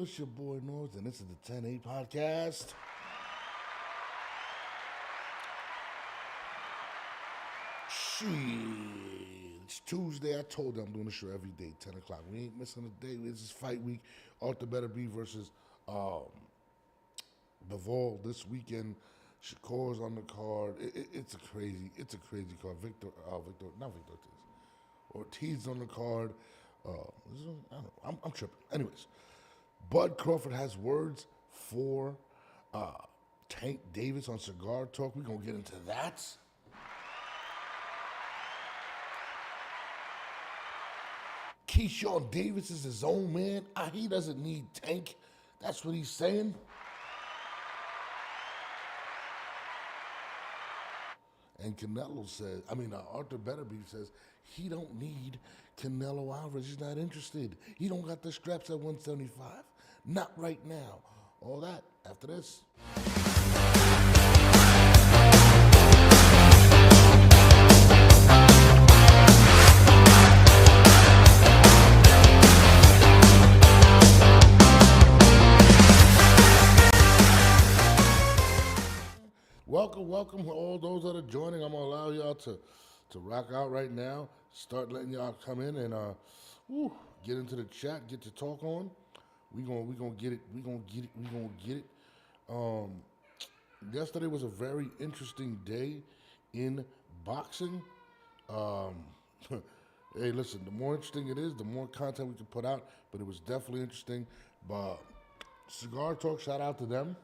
It's your boy North, and this is the 10-8 podcast. Shit, it's Tuesday. I told them I'm doing the show every day, 10 o'clock. We ain't missing a day. This is fight week. Fighthubtv versus Bivol this weekend. Shakur's on the card. It's a crazy card. Ortiz on the card. I don't know. I'm tripping. Anyways, Bud Crawford has words for Tank Davis on Cigar Talk. We're going to get into that. Keyshawn Davis is his own man. He doesn't need Tank. That's what he's saying. And Canelo says, Arthur Beterbiev says, he don't need Canelo Alvarez. He's not interested. He don't got the straps at 175. Not right now. All that after this. Welcome all those that are joining. I'm gonna allow y'all to rock out right now. Start letting y'all come in and get into the chat, get to talk on. We gonna get it. Yesterday was a very interesting day in boxing. Hey, listen, the more interesting it is, the more content we can put out. But it was definitely interesting. But Cigar Talk, shout out to them.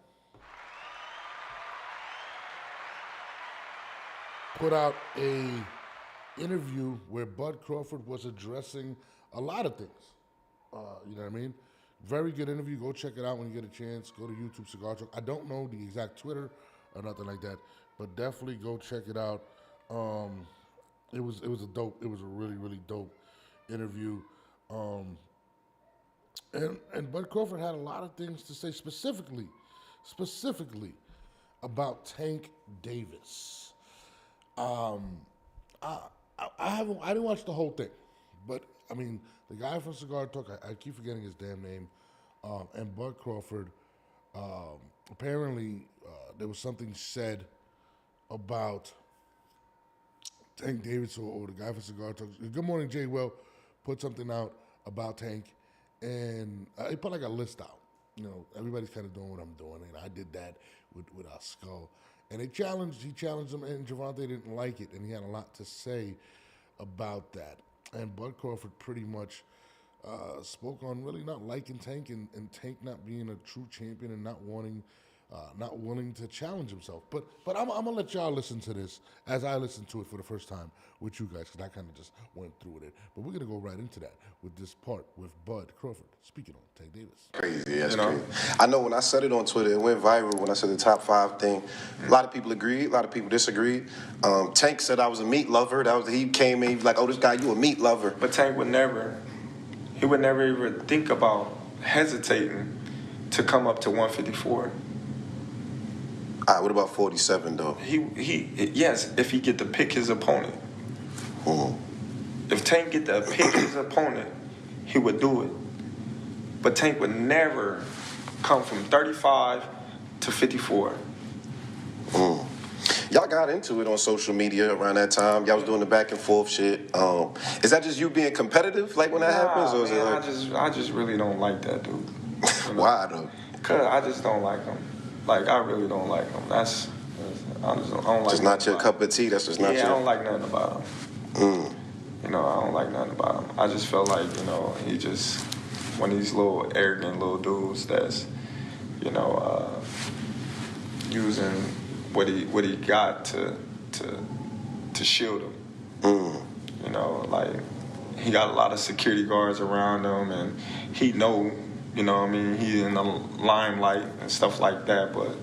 Put out a interview where Bud Crawford was addressing a lot of things. You know what I mean? Very good interview. Go check it out when you get a chance. Go to YouTube Cigar Talk. I don't know the exact Twitter or nothing like that, but definitely go check it out. It was a really dope interview. And Bud Crawford had a lot of things to say specifically about Tank Davis. I didn't watch the whole thing, but the guy from Cigar Talk, I keep forgetting his damn name, and Bud Crawford, apparently there was something said about Tank Davis or the guy from Cigar Talk. Good Morning Jay Well put something out about Tank, and he put like a list out. You know, everybody's kind of doing what I'm doing, and I did that with our Skull. And he challenged him, and Gervonta didn't like it, and he had a lot to say about that. And Bud Crawford pretty much spoke on really not liking Tank and Tank not being a true champion and not willing to challenge himself. But I'm gonna let y'all listen to this as I listened to it for the first time with you guys, because I kind of just went through with it. But we're gonna go right into that with this part with Bud Crawford speaking on Tank Davis. Crazy, that's crazy. I know when I said it on Twitter, it went viral when I said the top 5 thing. A lot of people agreed, a lot of people disagreed. Tank said I was a meat lover. He came in, he was like, "Oh, this guy, you a meat lover." But Tank would never even think about hesitating to come up to 154. All right, what about 47 though? Yes, if he get to pick his opponent. If Tank get to pick his opponent, he would do it. But Tank would never come from 35 to 54. Y'all got into it on social media around that time. Y'all was doing the back and forth shit. Is that just you being competitive, like when that happens, or is it like... I just really don't like that dude. Why though? Cause I just don't like him. Like, I really don't like him. I don't like. Just not your cup of tea. That's just not your. I don't like nothing about him. I don't like nothing about him. I just felt like, he just one of these little arrogant little dudes that's, using what he got to shield him. Like, he got a lot of security guards around him, and he know. He in the limelight and stuff like that, but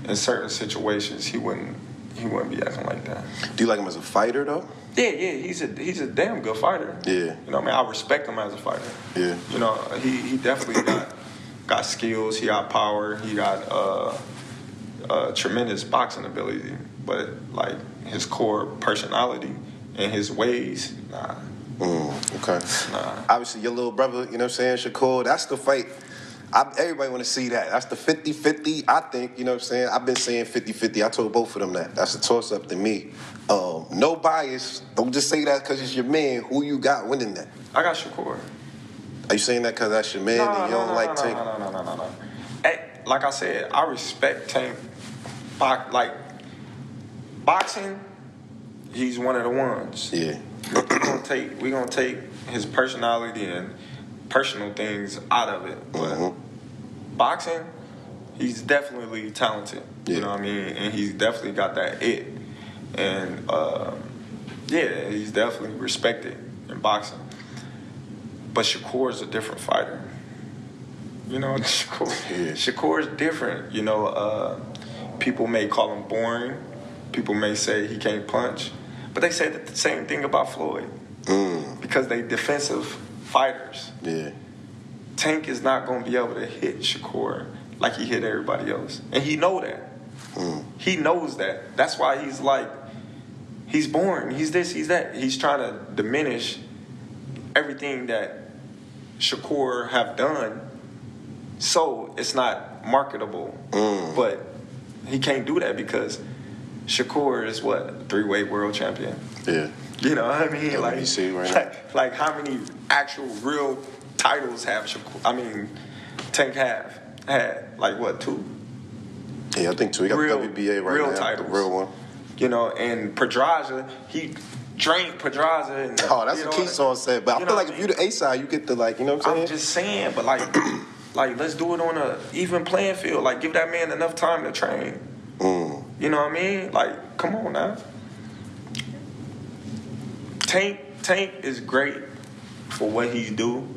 in certain situations he wouldn't be acting like that. Do you like him as a fighter though? Yeah, he's a damn good fighter. Yeah. I respect him as a fighter. Yeah. He definitely got skills, he got power, he got tremendous boxing ability, but like his core personality and his ways, nah. Okay. Nah. Obviously, your little brother, Shakur, that's the fight Everybody want to see that. That's the 50-50, I think. You know what I'm saying? I've been saying 50-50. I told both of them that. That's a toss-up to me. No bias. Don't just say that because it's your man. Who you got winning that? I got Shakur. Are you saying that because that's your man and you don't like Tank? No. Hey, like I said, I respect Tank. Like, boxing, he's one of the ones. Yeah. We're gonna take his personality and personal things out of it. But boxing, he's definitely talented. Yeah. You know what I mean? And he's definitely got that it. And yeah, he's definitely respected in boxing. But Shakur is a different fighter. You know, Shakur's different. You know, people may call him boring. People may say he can't punch. But they say the same thing about Floyd. Because they defensive fighters. Yeah. Tank is not going to be able to hit Shakur like he hit everybody else. And he know that. He knows that. That's why he's like, he's boring. He's this, he's that. He's trying to diminish everything that Shakur have done so it's not marketable. But he can't do that because Shakur is what? 3-weight world champion? Yeah. You know what I mean? Like how many actual real titles have Shakur? I mean, Tank had like what, 2? Yeah, I think 2. He got real, WBA right real now. Titles. The real one. You know, and Pedraza, he drank Pedraza. And, that's what Keyshawn said. But I feel like if you're the A side, you get the you know what I'm saying? I'm just saying, but like let's do it on a even playing field. Like give that man enough time to train. You know what I mean? Like, come on now. Tank is great for what he do,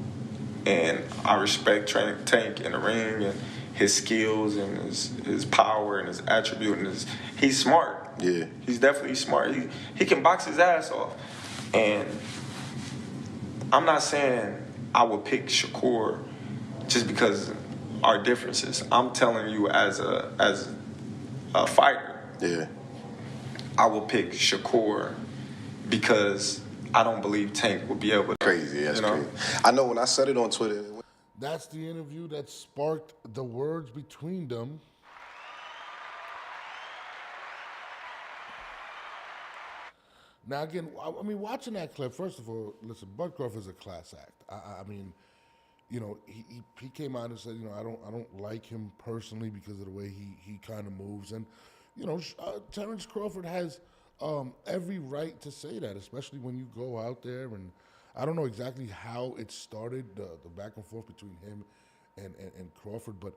and I respect Tank in the ring and his skills and his power and his attribute and he's smart. Yeah, he's definitely smart. He can box his ass off, and I'm not saying I would pick Shakur just because our differences. I'm telling you as a fighter. Yeah, I will pick Shakur because I don't believe Tank will be able to. Crazy, that's crazy. I know when I said it on Twitter. That's the interview that sparked the words between them. Now, again, I mean, watching that clip, first of all, listen, Bud Crawford's a class act. I mean, you know, he came out and said, you know, I don't like him personally because of the way he kind of moves. And, you know, Terrence Crawford has every right to say that, especially when you go out there. And I don't know exactly how it started, the back and forth between him and Crawford, but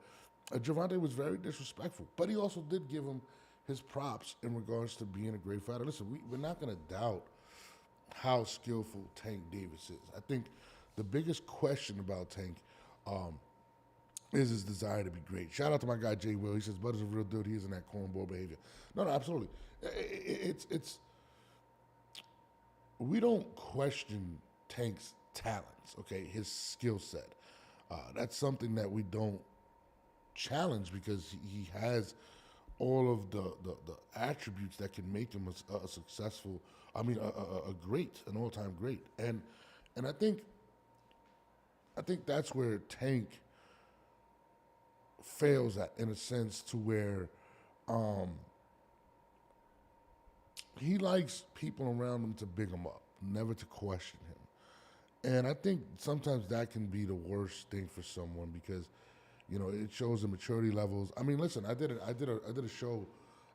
Gervonta was very disrespectful. But he also did give him his props in regards to being a great fighter. Listen, we're not going to doubt how skillful Tank Davis is. I think the biggest question about Tank is his desire to be great. Shout out to my guy Jay Will. He says, Bud is a real dude. He isn't that cornball behavior. No, absolutely. It's we don't question Tank's talents, okay, his skill set. That's something that we don't challenge because he has all of the attributes that can make him a successful, I mean, a great, an all-time great. And I think that's where Tank fails at, in a sense, to where he likes people around him to big him up, never to question him. And I think sometimes that can be the worst thing for someone because, you know, it shows the maturity levels. I mean, listen, I did a show,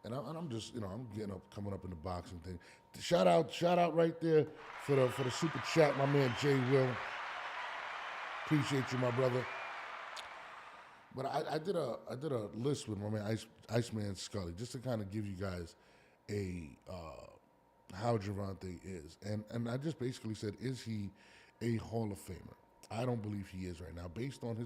and I'm just, you know, I'm coming up in the boxing thing. Shout out right there for the super chat, my man Jay Will. Appreciate you, my brother. But I did a list with my man Iceman Scully just to kind of give you guys a how Gervonta is, and I just basically said, is he a Hall of Famer? I don't believe he is right now, based on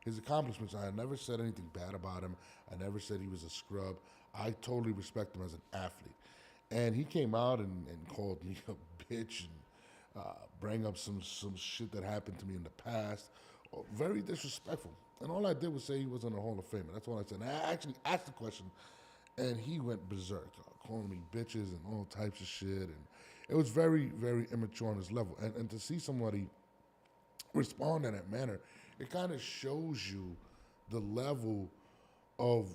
his accomplishments. I never said anything bad about him. I never said he was a scrub. I totally respect him as an athlete, and he came out and called me a bitch and bring up some shit that happened to me in the past. Very disrespectful. And all I did was say he wasn't a Hall of Famer. That's all I said. And I actually asked the question, and he went berserk, calling me bitches and all types of shit. And it was very, very immature on his level. And to see somebody respond in that manner, it kind of shows you the level of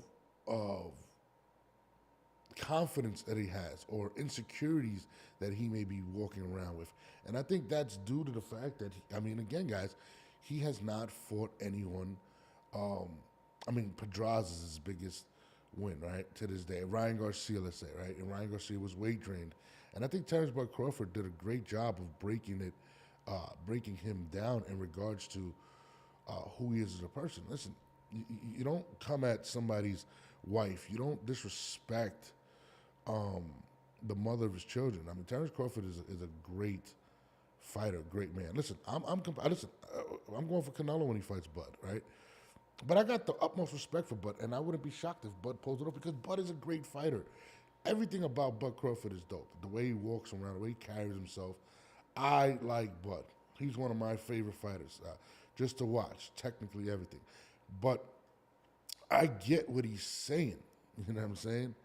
confidence that he has or insecurities that he may be walking around with. And I think that's due to the fact that, again, guys, he has not fought anyone. Pedraza is his biggest win, right, to this day. Ryan Garcia, let's say, right? And Ryan Garcia was weight trained. And I think Terrence Bud Crawford did a great job of breaking him down in regards to who he is as a person. Listen, you don't come at somebody's wife. You don't disrespect the mother of his children. Terrence Crawford is a great fighter, great man. Listen, I'm going for Canelo when he fights Bud, right? But I got the utmost respect for Bud, and I wouldn't be shocked if Bud pulls it off because Bud is a great fighter. Everything about Bud Crawford is dope. The way he walks around, the way he carries himself. I like Bud. He's one of my favorite fighters, just to watch, technically everything. But I get what he's saying. You know what I'm saying?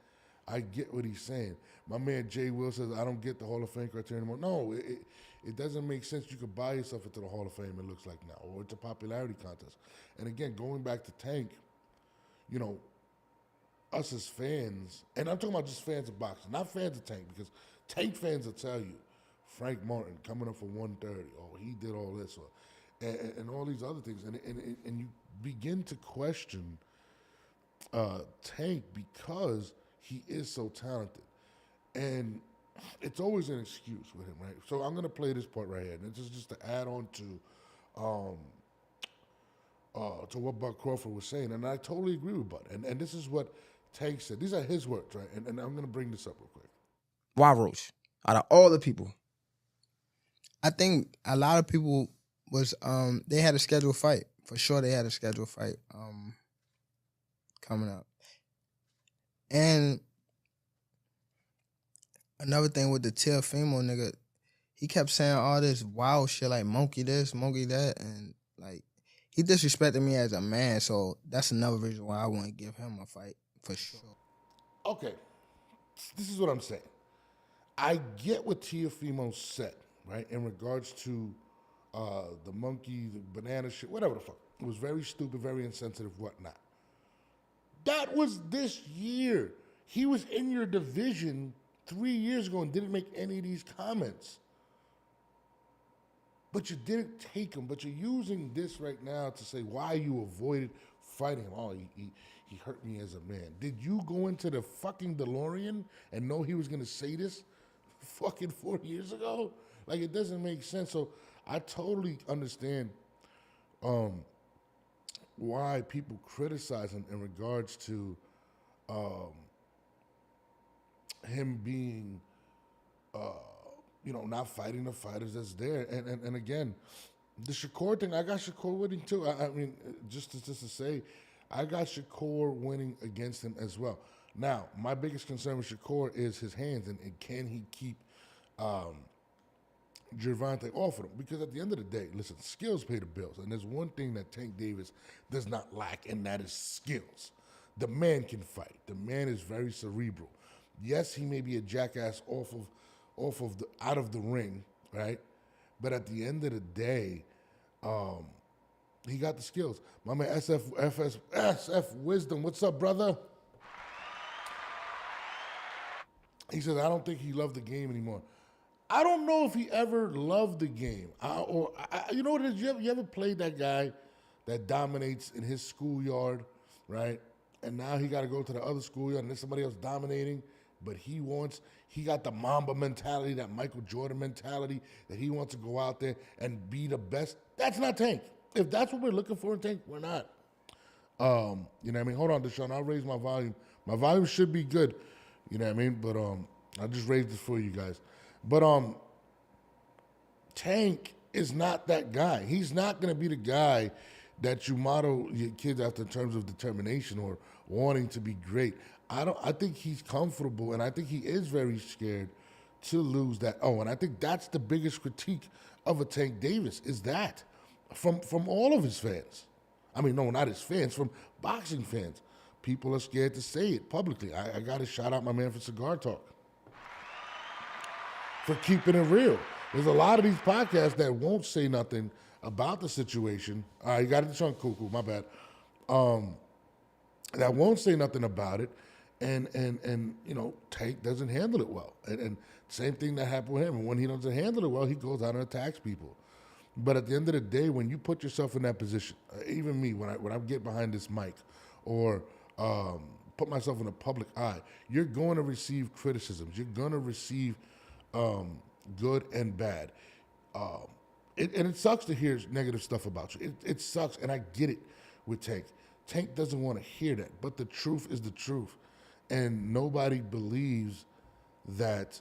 I get what he's saying. My man Jay Will says, I don't get the Hall of Fame criteria anymore. No, it doesn't make sense. You could buy yourself into the Hall of Fame, it looks like now, or it's a popularity contest. And again, going back to Tank, us as fans, and I'm talking about just fans of boxing, not fans of Tank, because Tank fans will tell you, Frank Martin coming up for 130, oh, he did all this, and all these other things. And you begin to question Tank because he is so talented. And it's always an excuse with him, right? So I'm going to play this part right here. And this is just to add on to what Bud Crawford was saying. And I totally agree with Bud. And this is what Tank said. These are his words, right? And I'm going to bring this up real quick. Rivalries. Out of all the people, I think a lot of people was, they had a scheduled fight. For sure they had a scheduled fight coming up. And another thing with the Teofimo nigga, he kept saying all this wild shit like monkey this, monkey that, and like he disrespected me as a man, so that's another reason why I want to give him a fight for sure. Okay, this is what I'm saying. I get what Teofimo said, right, in regards to the monkey, the banana shit, whatever the fuck. It was very stupid, very insensitive, whatnot. That was this year. He was in your division 3 years ago and didn't make any of these comments. But you didn't take him. But you're using this right now to say why you avoided fighting him. Oh, he hurt me as a man. Did you go into the fucking DeLorean and know he was going to say this fucking 4 years ago? Like, it doesn't make sense. So I totally understand why people criticize him in regards to him being, not fighting the fighters that's there. And again, the Shakur thing, I got Shakur winning too. Just to say, I got Shakur winning against him as well. Now, my biggest concern with Shakur is his hands and can he keep Gervonta off of him? Because at the end of the day, listen, skills pay the bills. And there's one thing that Tank Davis does not lack, and that is skills. The man can fight. The man is very cerebral. Yes, he may be a jackass out of the ring, right? But at the end of the day, he got the skills. My man SF Wisdom, what's up, brother? He says, I don't think he loved the game anymore. I don't know if he ever loved the game. You know what it is? You ever played that guy that dominates in his schoolyard, right? And now he got to go to the other schoolyard and there's somebody else dominating, but he got the Mamba mentality, that Michael Jordan mentality, that he wants to go out there and be the best. That's not Tank. If that's what we're looking for in Tank, we're not. You know what I mean? Hold on, Deshaun. I'll raise my volume. My volume should be good. You know what I mean? But I just raised it for you guys. But Tank is not that guy. He's not going to be the guy that you model your kids after in terms of determination or wanting to be great. I think he's comfortable, and I think he is very scared to lose that. Oh, and I think that's the biggest critique of a Tank Davis is that from all of his fans. I mean, no, not his fans, from boxing fans. People are scared to say it publicly. I got to shout out my man for Cigar Talk for keeping it real. There's a lot of these podcasts that won't say nothing about the situation. You got it, Sean Cuckoo, my bad. that won't say nothing about it, and Tank doesn't handle it well. And same thing that happened with him. And when he doesn't handle it well, he goes out and attacks people. But at the end of the day, when you put yourself in that position, even me, when I get behind this mic or put myself in the public eye, you're going to receive criticisms. You're going to receive good and bad. And it sucks to hear negative stuff about you. It sucks, and I get it with Tank. Tank doesn't want to hear that, but the truth is the truth. And nobody believes that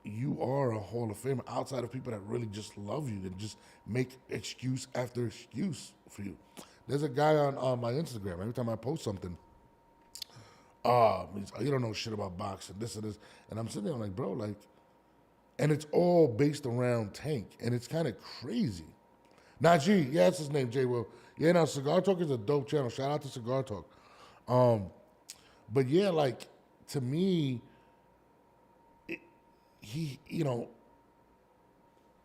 you are a Hall of Famer outside of people that really just love you and just make excuse after excuse for you. There's a guy on my Instagram, every time I post something, you don't know shit about boxing, this and this. And I'm sitting there like, bro, like, and it's all based around Tank, and it's kind of crazy. Najee, yeah, that's his name, J. Will. Yeah, now Cigar Talk is a dope channel. Shout out to Cigar Talk. But yeah, like, to me,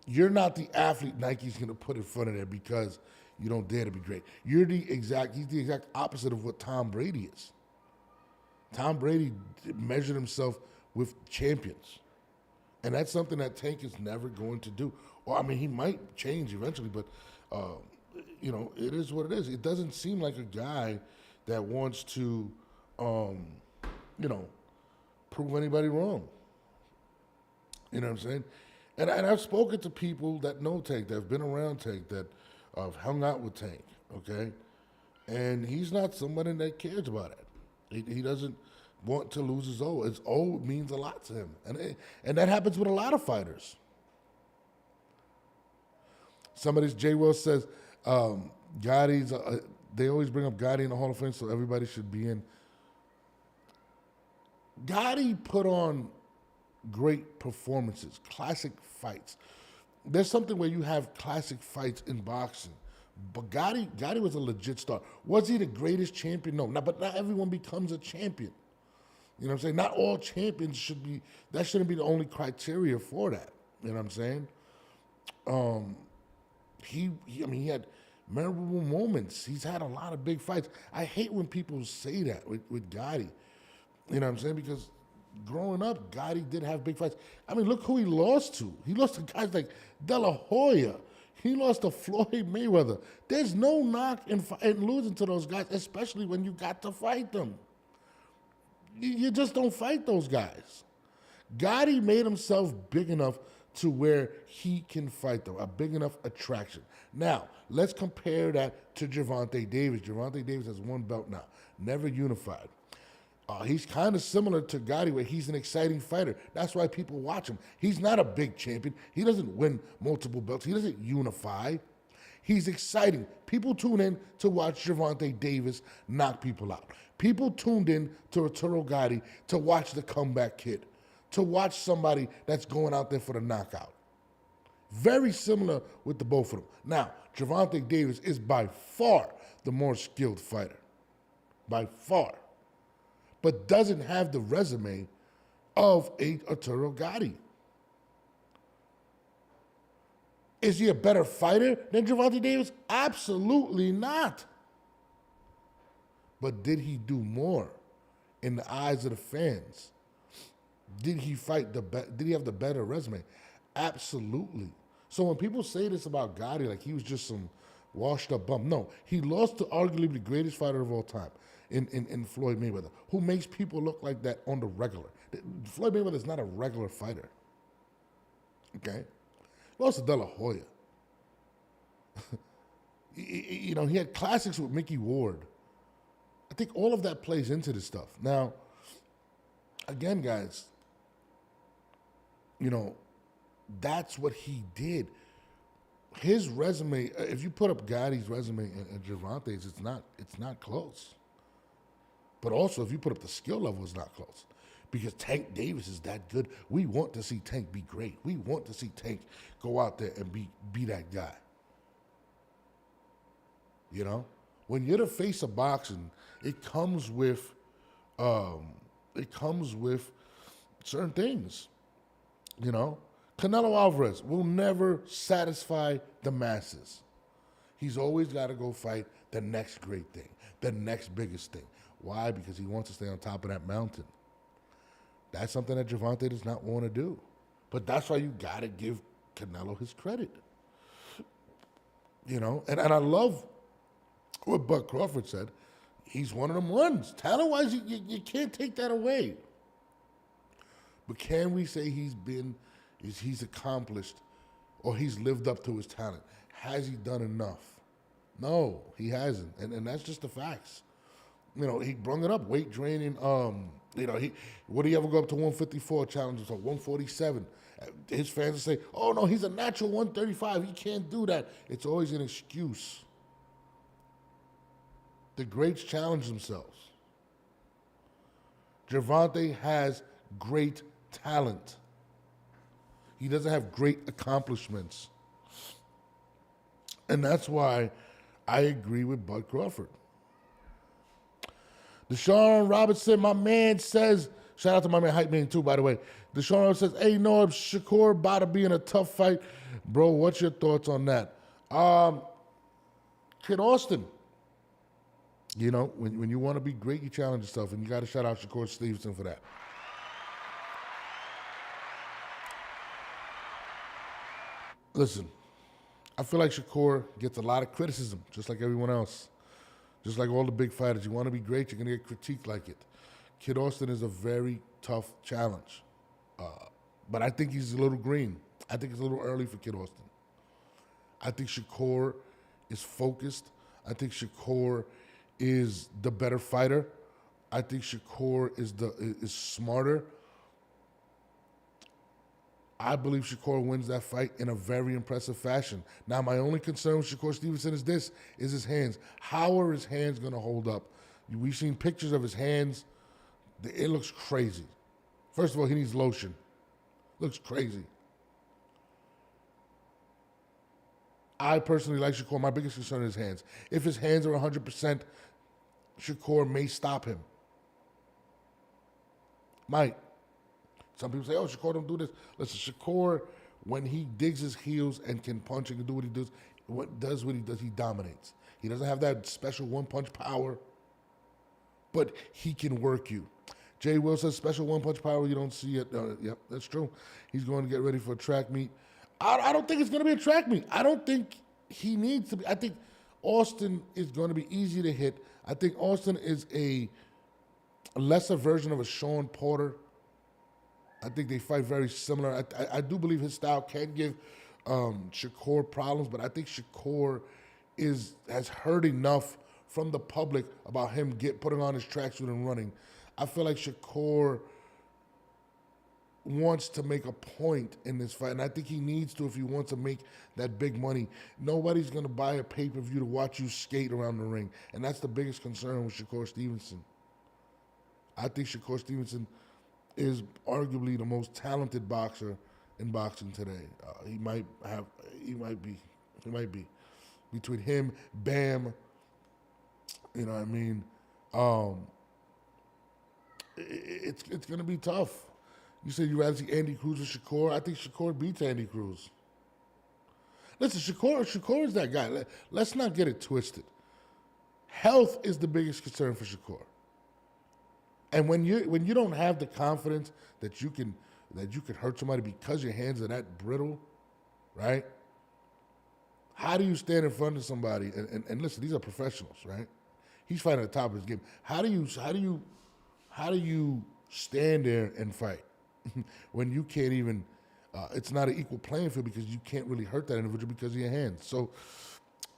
you're not the athlete Nike's going to put in front of there because you don't dare to be great. He's the exact opposite of what Tom Brady is. Tom Brady measured himself with champions. And that's something that Tank is never going to do. Well, I mean, he might change eventually, but, it is what it is. It doesn't seem like a guy that wants to, prove anybody wrong. You know what I'm saying? And I've spoken to people that know Tank, that have been around Tank, that have hung out with Tank, okay? And he's not somebody that cares about it. He doesn't want to lose his O. His O means a lot to him. And that happens with a lot of fighters. Somebody's J. Will says, Gotti's, they always bring up Gotti in the Hall of Fame, so everybody should be in. Gotti put on great performances, classic fights. There's something where you have classic fights in boxing. But Gotti was a legit star. Was he the greatest champion? No, but not everyone becomes a champion. You know what I'm saying? Not all champions shouldn't be the only criteria for that. You know what I'm saying? He had memorable moments. He's had a lot of big fights. I hate when people say that with Gotti. You know what I'm saying? Because growing up, Gotti did have big fights. I mean, look who he lost to. He lost to guys like De La Hoya. He lost to Floyd Mayweather. There's no knock in losing to those guys, especially when you got to fight them. You just don't fight those guys. Gotti made himself big enough to where he can fight them, a big enough attraction. Now, let's compare that to Gervonta Davis. Gervonta Davis has one belt now, never unified. He's kind of similar to Gotti, where he's an exciting fighter. That's why people watch him. He's not a big champion. He doesn't win multiple belts. He doesn't unify. He's exciting. People tune in to watch Gervonta Davis knock people out. People tuned in to Arturo Gotti to watch the comeback kid, to watch somebody that's going out there for the knockout. Very similar with the both of them. Now, Gervonta Davis is by far the more skilled fighter. By far. But doesn't have the resume of Arturo Gotti. Is he a better fighter than Gervonta Davis? Absolutely not. But did he do more in the eyes of the fans? Did he fight did he have the better resume? Absolutely. So when people say this about Gotti, like he was just some washed up bum, no, he lost to arguably the greatest fighter of all time in Floyd Mayweather, who makes people look like that on the regular. Floyd Mayweather is not a regular fighter. Okay? He lost to De La Hoya. He had classics with Mickey Ward. I think all of that plays into this stuff. Now, again, guys, that's what he did. His resume, if you put up Gotti's resume and Gervonta's, it's not close. But also, if you put up the skill level, it's not close. Because Tank Davis is that good. We want to see Tank be great. We want to see Tank go out there and be that guy. When you're the face of boxing, it comes with certain things. Canelo Alvarez will never satisfy the masses. He's always got to go fight the next great thing, the next biggest thing. Why? Because he wants to stay on top of that mountain. That's something that Gervonta does not want to do. But that's why you got to give Canelo his credit. You know, and I love what Bud Crawford said. He's one of them ones. Talent-wise, you can't take that away. But can we say he's accomplished or he's lived up to his talent? Has he done enough? No, he hasn't. And that's just the facts. You know, he brung it up, weight draining. Would he ever go up to 154 challenges or 147? His fans will say, oh, no, he's a natural 135. He can't do that. It's always an excuse. The greats challenge themselves. Gervonta has great talent. He doesn't have great accomplishments. And that's why I agree with Bud Crawford. Deshaun Robertson, my man, says, shout out to my man Hype Man too, by the way. Deshaun Robertson says, hey, Norb, Shakur about to be in a tough fight. Bro, what's your thoughts on that? Kid Austin. You know, when you want to be great, you challenge yourself, and you got to shout out Shakur Stevenson for that. Listen, I feel like Shakur gets a lot of criticism, just like everyone else. Just like all the big fighters. You want to be great, you're going to get critiqued like it. Kid Austin is a very tough challenge. But I think he's a little green. I think it's a little early for Kid Austin. I think Shakur is focused. I think Shakur is the better fighter. I think Shakur is smarter. I believe Shakur wins that fight in a very impressive fashion. Now, my only concern with Shakur Stevenson is his hands. How are his hands going to hold up? We've seen pictures of his hands. It looks crazy. First of all, he needs lotion. Looks crazy. I personally like Shakur. My biggest concern is his hands. If his hands are 100%, Shakur may stop him. Might. Some people say, oh, Shakur don't do this. Listen, Shakur, when he digs his heels and can punch and can do what he does, he dominates. He doesn't have that special one-punch power, but he can work you. Jay Will says, special one-punch power, you don't see it. Yep, that's true. He's going to get ready for a track meet. I don't think it's going to be a track meet. I don't think he needs to be. I think Austin is going to be easy to hit. I think Austin is a lesser version of a Sean Porter. I think they fight very similar. I do believe his style can give Shakur problems, but I think Shakur has heard enough from the public about him putting on his tracksuit and running. I feel like Shakur wants to make a point in this fight, and I think he needs to if he wants to make that big money. Nobody's going to buy a pay-per-view to watch you skate around the ring, and that's the biggest concern with Shakur Stevenson. I think Shakur Stevenson is arguably the most talented boxer in boxing today. He might be. Between him, Bam, you know what I mean? It's going to be tough. You said you'd rather see Andy Cruz or Shakur. I think Shakur beats Andy Cruz. Listen, Shakur is that guy. Let's not get it twisted. Health is the biggest concern for Shakur. And when you don't have the confidence that you can hurt somebody because your hands are that brittle, right? How do you stand in front of somebody and listen? These are professionals, right? He's fighting at the top of his game. How do you stand there and fight when you can't even? It's not an equal playing field because you can't really hurt that individual because of your hands. So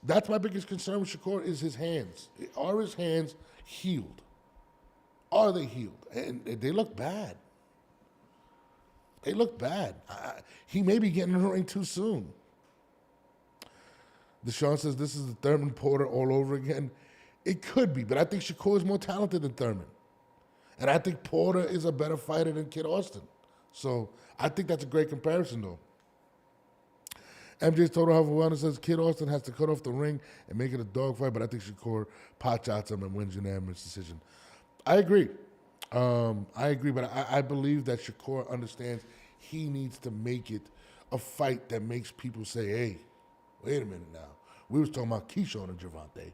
that's my biggest concern with Shakur is his hands. Are his hands healed? Are they healed? And they look bad. They look bad. He may be getting in the ring too soon. Deshaun says this is the Thurman Porter all over again. It could be, but I think Shakur is more talented than Thurman. And I think Porter is a better fighter than Kid Austin. So I think that's a great comparison, though. MJ's Total Health and Wellness says Kid Austin has to cut off the ring and make it a dogfight, but I think Shakur pot shots him and wins unanimous decision. I agree, but I believe that Shakur understands he needs to make it a fight that makes people say, hey, wait a minute now. We was talking about Keyshawn and Gervonta.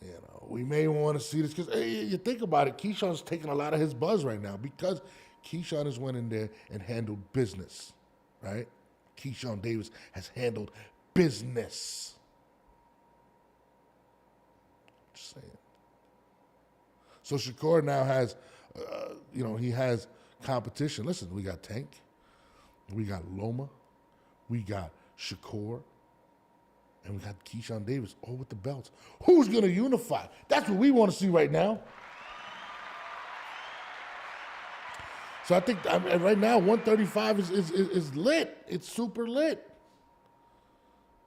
You know, we may want to see this because you think about it, Keyshawn's taking a lot of his buzz right now because Keyshawn has went in there and handled business, right? Keyshawn Davis has handled business. Just saying. So Shakur now has, he has competition. Listen, we got Tank, we got Loma, we got Shakur, and we got Keyshawn Davis, all with the belts. Who's going to unify? That's what we want to see right now. So I think right now 135 is lit. It's super lit.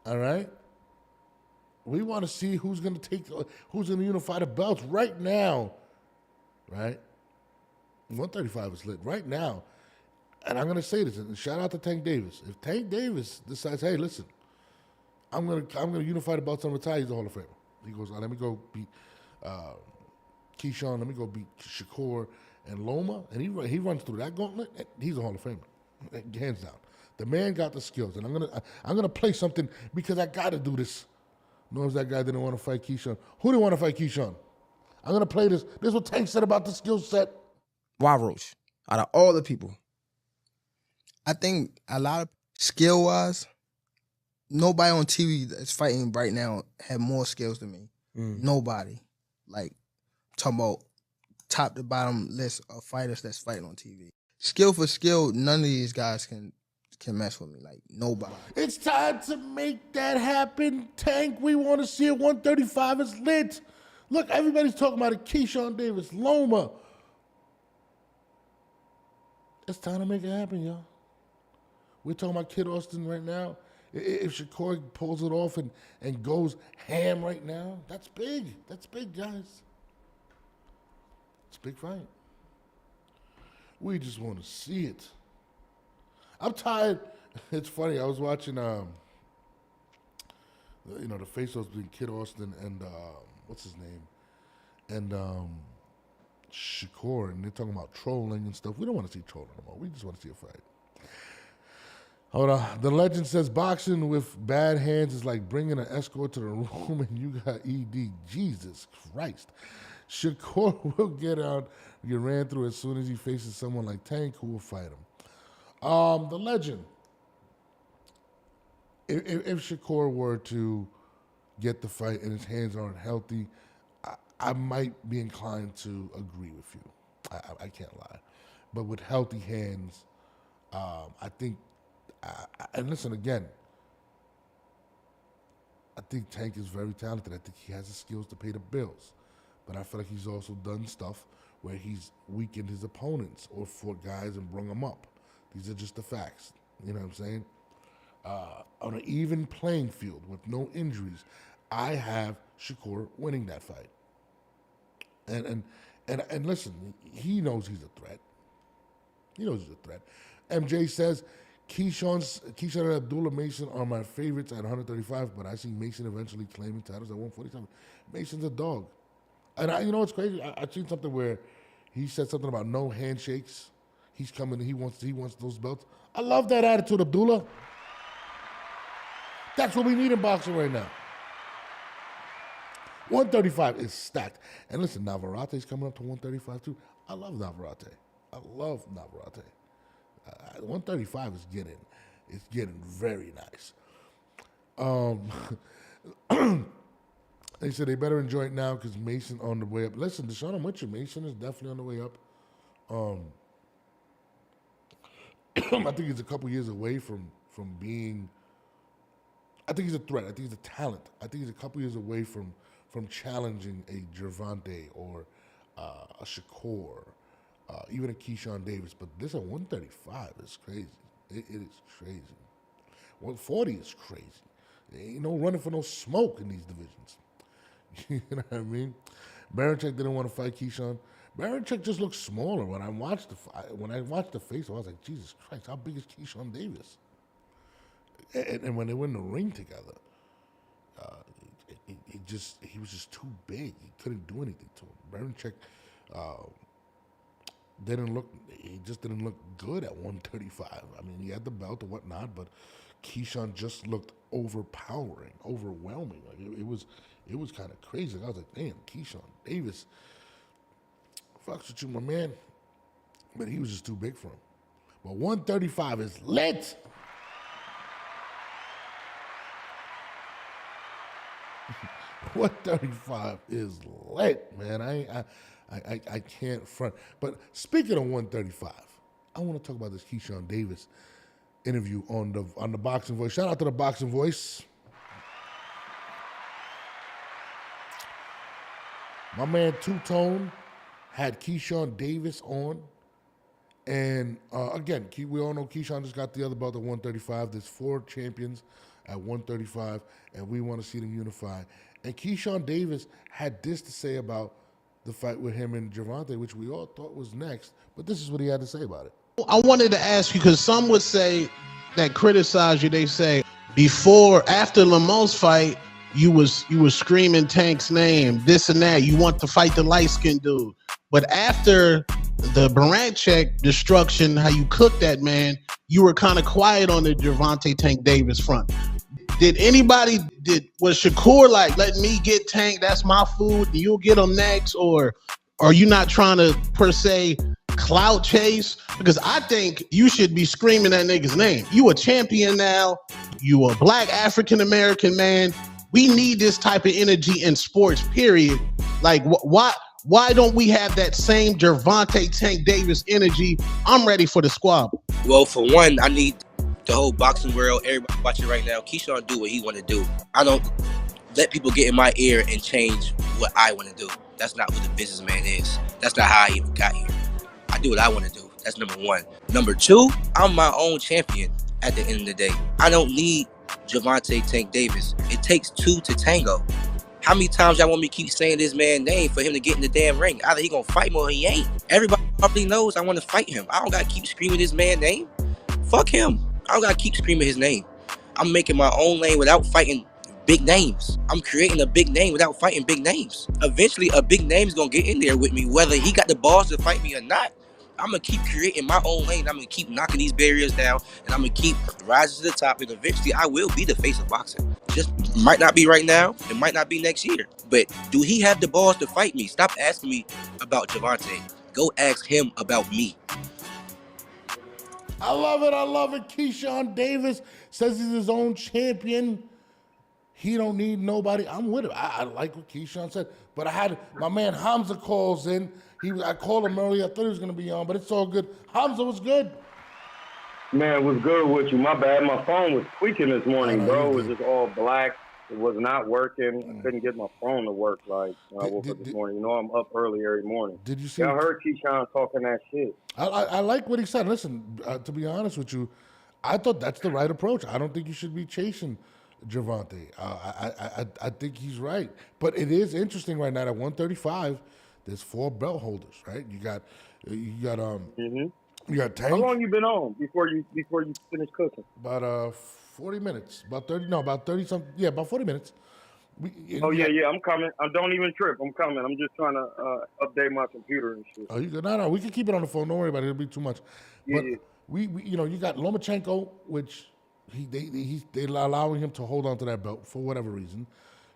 All right? We want to see who's going to unify the belts right now. Right? 135 is lit right now. And I'm going to say this, and shout out to Tank Davis. If Tank Davis decides, hey, listen, I'm gonna unify the belts and retire, he's a Hall of Famer. He goes, let me go beat Keyshawn, let me go beat Shakur and Loma, and he runs through that gauntlet. He's a Hall of Famer, hands down. The man got the skills, and I'm gonna play something because I got to do this. Knows that guy didn't want to fight Keyshawn. Who didn't want to fight Keyshawn? I'm gonna play this. This is what Tank said about the skill set. Rivalries. Out of all the people, I think a lot of skill-wise, nobody on TV that's fighting right now have more skills than me. Nobody. Like, talking about top to bottom list of fighters that's fighting on TV. Skill for skill, none of these guys can mess with me. Like, nobody. It's time to make that happen, Tank. We want to see it. 135 is lit. Look, everybody's talking about it. Keyshawn Davis, Loma. It's time to make it happen, y'all. We're talking about Kid Austin right now. If Shakur pulls it off and goes ham right now, that's big. That's big, guys. It's a big fight. We just want to see it. I'm tired. It's funny. I was watching, the face-offs between Kid Austin and what's his name, and Shakur, and they're talking about trolling and stuff. We don't want to see trolling anymore. We just want to see a fight. Hold on. The legend says boxing with bad hands is like bringing an escort to the room and you got ED. Jesus Christ. Shakur will get ran through as soon as he faces someone like Tank who will fight him. The legend. If Shakur were to get the fight and his hands aren't healthy, I might be inclined to agree with you. I can't lie. But with healthy hands, I think, and listen again, I think Tank is very talented. I think he has the skills to pay the bills. But I feel like he's also done stuff where he's weakened his opponents or fought guys and brung them up. These are just the facts. You know what I'm saying? On an even playing field with no injuries, I have Shakur winning that fight. And listen, he knows he's a threat. He knows he's a threat. MJ says, Keyshawn and Abdullah Mason are my favorites at 135, but I see Mason eventually claiming titles at 147. Mason's a dog. And you know what's crazy? I seen something where he said something about no handshakes. He's coming, he wants those belts. I love that attitude, Abdullah. That's what we need in boxing right now. 135 is stacked. And listen, Navarrete's coming up to 135 too. I love Navarrete. 135 is getting very nice. They said they better enjoy it now because Mason on the way up. Listen, Deshaun, I'm with you. Mason is definitely on the way up. I think he's a couple years away from being. I think he's a threat. I think he's a talent. I think he's a couple years away from challenging a Gervonta or a Shakur, even a Keyshawn Davis. But this at 135 is crazy. It is crazy. 140 is crazy. There ain't no running for no smoke in these divisions. You know what I mean? Berinchyk didn't want to fight Keyshawn. Berinchyk just looked smaller when I watched the face. I was like, Jesus Christ, how big is Keyshawn Davis? And when they were in the ring together, he was just too big. He couldn't do anything to him. Berinchyk he just didn't look good at 135. I mean, he had the belt and whatnot, but Keyshawn just looked overpowering, overwhelming. Like it was kind of crazy. I was like, damn, Keyshawn Davis, fucks with you, my man. But he was just too big for him. But 135 is lit. What 35 is lit, man. I can't front. But speaking of 135, I want to talk about this Keyshawn Davis interview on the Boxing Voice. Shout out to the Boxing Voice. My man Two Tone had Keyshawn Davis on. And again, we all know Keyshawn just got the other belt at 135. There's 4 champions at 135, and we want to see them unify. And Keyshawn Davis had this to say about the fight with him and Gervonta, which we all thought was next. But this is what he had to say about it. I wanted to ask you, because some would say that criticize you, they say after Lamont's fight, you was screaming Tank's name, this and that. You want to fight the light-skinned dude. But after the Berinchyk destruction, how you cooked that man, you were kind of quiet on the Gervonta Tank Davis front. Was Shakur like, let me get Tank, that's my food, you'll get him next? Or are you not trying to, per se, clout chase? Because I think you should be screaming that nigga's name. You a champion now. You a black African-American man. We need this type of energy in sports, period. Like, why don't we have that same Gervonta Tank Davis energy? I'm ready for the squabble. Well, for one, I need the whole boxing world, everybody watching right now, Keyshawn do what he want to do. I don't let people get in my ear and change what I want to do. That's not what the businessman is. That's not how I even got here. I do what I want to do. That's number one. Number two, I'm my own champion at the end of the day. I don't need Gervonta Tank Davis. It takes 2 to tango. How many times y'all want me to keep saying this man's name for him to get in the damn ring? Either he gonna fight me or he ain't. Everybody probably knows I want to fight him. I don't gotta keep screaming his man's name. Fuck him. I don't gotta keep screaming his name. I'm making my own lane without fighting big names. I'm creating a big name without fighting big names. Eventually, a big name's gonna get in there with me, whether he got the balls to fight me or not. I'm gonna keep creating my own lane. I'm gonna keep knocking these barriers down, and I'm gonna keep rising to the top. And eventually, I will be the face of boxing. Just might not be right now. It might not be next year. But do he have the balls to fight me? Stop asking me about Gervonta. Go ask him about me. I love it. I love it. Keyshawn Davis says he's his own champion. He don't need nobody. I'm with him. I like what Keyshawn said. But I had my man Hamza calls in. I called him earlier. I thought he was going to be on, but it's all good. Hamza was good. Man, what's good with you? My bad. My phone was tweaking this morning, bro. It was just all black. It was not working. I couldn't get my phone to work like when I woke up this morning. You know I'm up early every morning. Did you see? I heard Keyshawn talking that shit. I like what he said. Listen, to be honest with you, I thought that's the right approach. I don't think you should be chasing Gervonta. I think he's right. But it is interesting right now at 135, there's 4 belt holders, right? You got you got Tank. How long you been on before you finish cooking? About 40 minutes. About 30 something. Yeah, about 40 minutes. Yeah, I'm coming. Don't even trip. I'm coming. I'm just trying to update my computer and shit. Oh, you good? No, we can keep it on the phone. Don't worry about it. It'll be too much. Yeah, But we you got Lomachenko, which they're allowing him to hold on to that belt for whatever reason.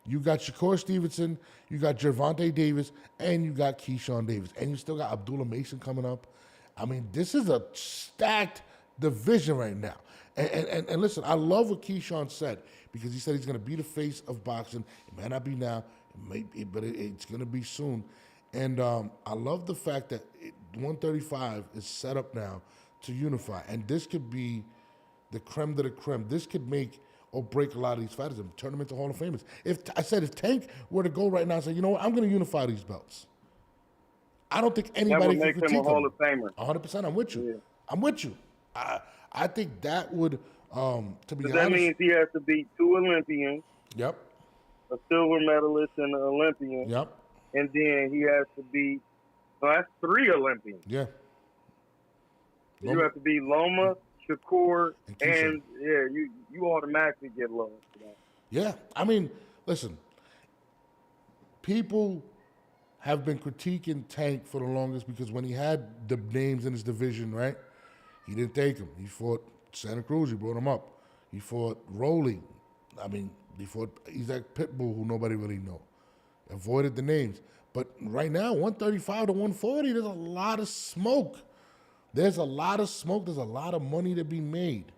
You got Shakur Stevenson, you got Gervonta Davis, and you got Keyshawn Davis. And you still got Abdullah Mason coming up. I mean, this is a stacked division right now. And listen, I love what Keyshawn said, because he said he's going to be the face of boxing. It may not be now, but it's going to be soon. And I love the fact that 135 is set up now to unify. And this could be the creme de la creme. This could make or break a lot of these fighters and turn them into Hall of Famers. If Tank were to go right now and say, you know what, I'm going to unify these belts, I don't think anybody can critique him. That would make him a Hall of Famer. 100%. I'm with you. Yeah. I'm with you. I think that would, to be honest. That means he has to beat 2 Olympians. Yep. A silver medalist and an Olympian. Yep. And then he has to beat, that's 3 Olympians. Yeah. You have to beat Loma, Shakur, and you automatically get Loma for that. Yeah. I mean, listen, people have been critiquing Tank for the longest because when he had the names in his division, right, he didn't take him. He fought Santa Cruz. He brought him up. He fought Rowley. I mean, He's like Pitbull, who nobody really know. Avoided the names. But right now, 135 to 140, there's a lot of smoke. There's a lot of smoke. There's a lot of money to be made.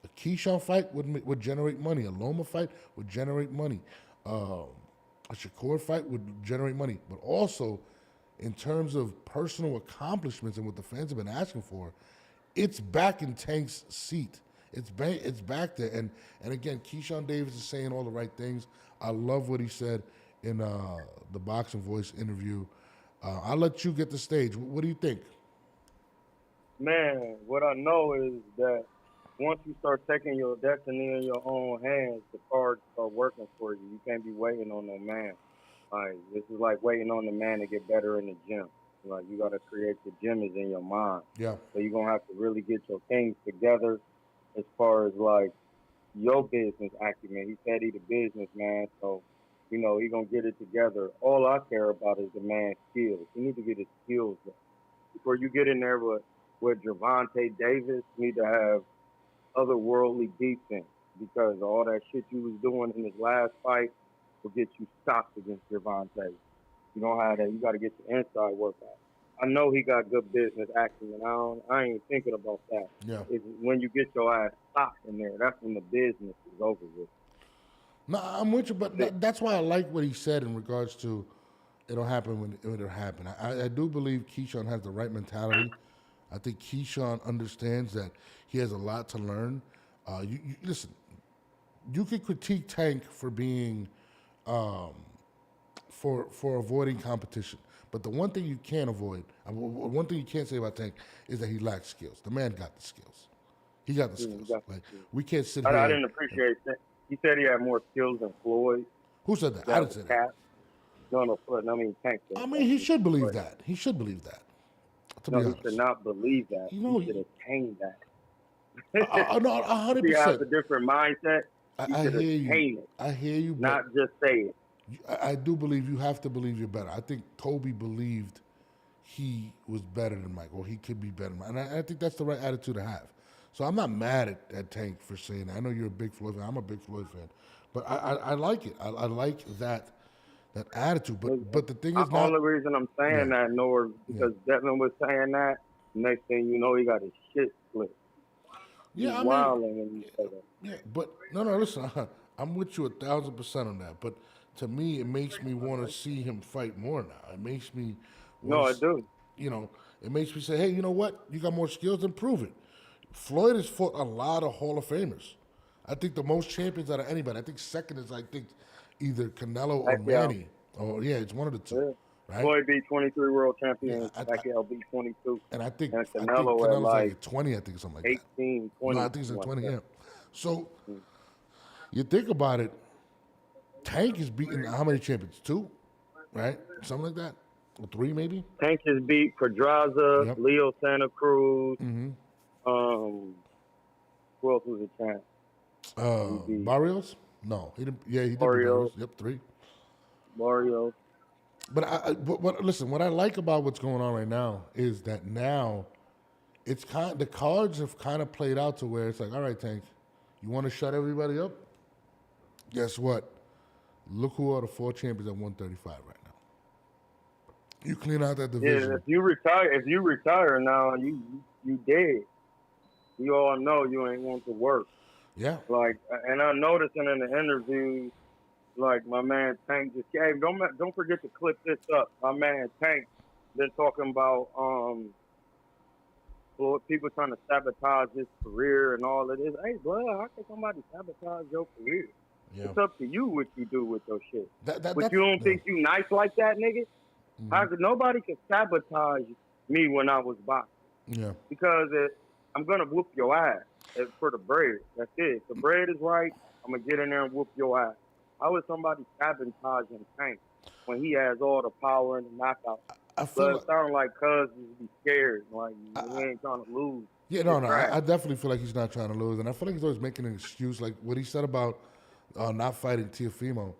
A Keyshawn fight would generate money. A Loma fight would generate money. A Shakur fight would generate money. But also, in terms of personal accomplishments and what the fans have been asking for, it's back in Tank's seat. It's back there. And again, Keyshawn Davis is saying all the right things. I love what he said in the Boxing Voice interview. I'll let you get the stage. What do you think? Man, what I know is that once you start taking your destiny in your own hands, the cards start working for you. You can't be waiting on no man. Like, this is like waiting on the man to get better in the gym. Like, you got to create the gym is in your mind. Yeah. So you're going to have to really get your things together as far as, like, your business acumen. He said he's a businessman, so, you know, he's going to get it together. All I care about is the man's skills. He needs to get his skills up. Before you get in there with Gervonta Davis, you need to have otherworldly defense, because all that shit you was doing in his last fight will get you stopped against Gervonta. You don't have that. You got to get the inside work out. I know he got good business acumen. I ain't thinking about that. Yeah. It's when you get your ass stopped in there, that's when the business is over with. No, I'm with you, but that's why I like what he said in regards to it'll happen when it'll happen. I do believe Keyshawn has the right mentality. I think Keyshawn understands that he has a lot to learn. You listen, you could critique Tank for being for avoiding competition. But the one thing you can't avoid, one thing you can't say about Tank is that he lacks skills. The man got the skills. He got the skills. Like, we can't sit here. I didn't appreciate that. He said he had more skills than Floyd. Who said that? I didn't say that. No, Floyd. I mean, Tank. I mean, he should believe that. He should believe that. To be honest. He should not believe that. You know, he should attain that. No, 100%. He has a different mindset. I hear you. I hear you. Not just say it. I do believe you have to believe you're better. I think Kobe believed he was better than Mike, or he could be better than Mike. And I think that's the right attitude to have. So I'm not mad at Tank for saying that. I know you're a big Floyd fan. I'm a big Floyd fan. But I like it. I like that attitude. But the thing is, the only reason I'm saying that, Nord, because Devin was saying that. Next thing you know, he got his shit split. Yeah, He's wilding when you say that. Yeah, but no, listen, I'm with you 1,000% on that. But to me, it makes me want to see him fight more now. It makes me. I do. You know, it makes me say, hey, you know what? You got more skills, then prove it. Floyd has fought a lot of Hall of Famers. I think the most champions out of anybody. I think second is, either Canelo or Manny. Oh, yeah, it's one of the two. Yeah. Right? Floyd beat 23 world champions. Pacquiao beat 22. And I think Canelo's at like 20, I think, something like 18, that. 20. No, I think it's like 20, yeah. So, you think about it, Tank is beating how many champions? 2? Right? Something like that? Or 3, maybe? Tank has beat Pedraza, Leo Santa Cruz. Mm-hmm. Who else was a champ? Barrios? No. He didn't. Yeah, he did. Barrios. Yep, 3. Barrios. But listen, what I like about what's going on right now is that now it's the cards have kind of played out to where it's like, all right, Tank, you want to shut everybody up? Guess what? Look who are the 4 champions at 135 right now. You clean out that division. Yeah, if you retire now, you dead. You all know you ain't want to work. Yeah. Like, and I'm noticing in the interviews, like my man Tank just came. Don't forget to clip this up. My man Tank been talking about people trying to sabotage his career and all of this. Hey, bro, how can somebody sabotage your career? Yeah. It's up to you what you do with your shit. But you don't think you nice like that, nigga? Mm-hmm. Nobody can sabotage me when I was boxing. Yeah. Because I'm gonna whoop your ass for the bread. That's it. If the bread is right, I'm gonna get in there and whoop your ass. How is somebody sabotaging Tank when he has all the power and the knockout? It sounds like Cuz be scared, like he ain't trying to lose. Yeah, no. I definitely feel like he's not trying to lose, and I feel like he's always making an excuse, like what he said about not fighting Teofimo.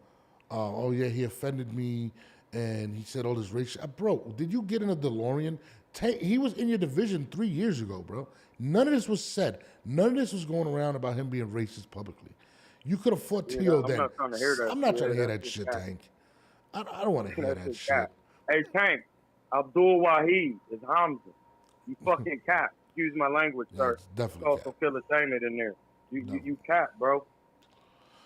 Oh yeah, he offended me, and he said all this racial. Bro, did you get in a DeLorean? He was in your division 3 years ago, bro. None of this was said. None of this was going around about him being racist publicly. You could have fought Tio then. I'm not trying to hear that. I'm not trying to hear that shit, Tank. I don't want to hear that shit. Hey, Tank, Abdul Wahid is Hamza. You fucking cap. Excuse my language, sir. It's definitely you also feel ashamed in there. You cap, bro.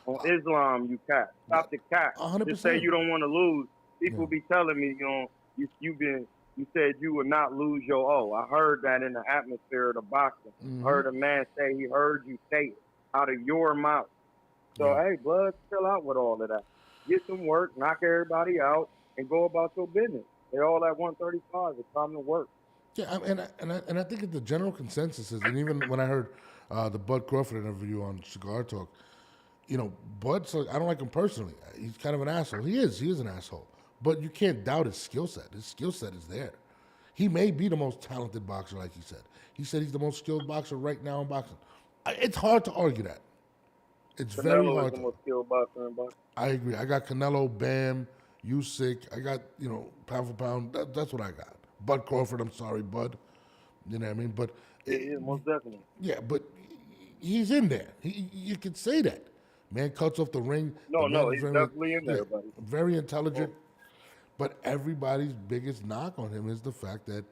On Islam, you cap. Stop the cap. 100%. Just say you don't want to lose. People be telling me, you said you would not lose your O. I heard that in the atmosphere of the boxing. I heard a man say he heard you say it out of your mouth. So, hey, blood, chill out with all of that. Get some work, knock everybody out, and go about your business. They're all at 135. It's time to work. Yeah, and I think the general consensus is, and even when I heard the Bud Crawford interview on Cigar Talk, you know, Bud's I don't like him personally. He's kind of an asshole. He is an asshole. But you can't doubt his skill set. His skill set is there. He may be the most talented boxer, like he said. He said he's the most skilled boxer right now in boxing. It's hard to argue that. It's Canelo very hard. Is the most skilled boxer in boxing. I agree. I got Canelo, Bam, Usyk. I got, pound for pound. That's what I got. Bud Crawford. I'm sorry, Bud. You know what I mean? But yeah, most definitely. Yeah, but he's in there. You could say that. Man cuts off the ring. No, he's definitely in there, buddy. Very intelligent. But everybody's biggest knock on him is the fact that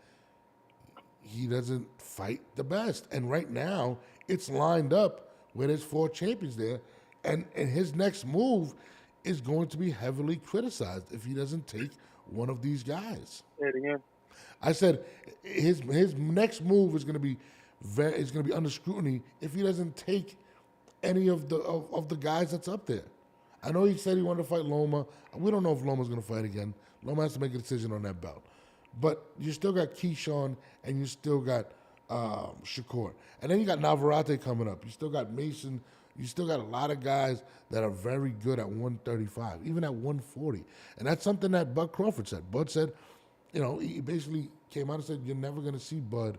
he doesn't fight the best. And right now, it's lined up where there's 4 champions there. And his next move is going to be heavily criticized if he doesn't take one of these guys. Say it again. I said his next move is going to be under scrutiny if he doesn't take any of the guys that's up there. I know he said he wanted to fight Loma. We don't know if Loma's going to fight again. Loma has to make a decision on that belt. But you still got Keyshawn and you still got Shakur. And then you got Navarrete coming up. You still got Mason. You still got a lot of guys that are very good at 135, even at 140. And that's something that Bud Crawford said. Bud said, he basically came out and said, you're never going to see Bud,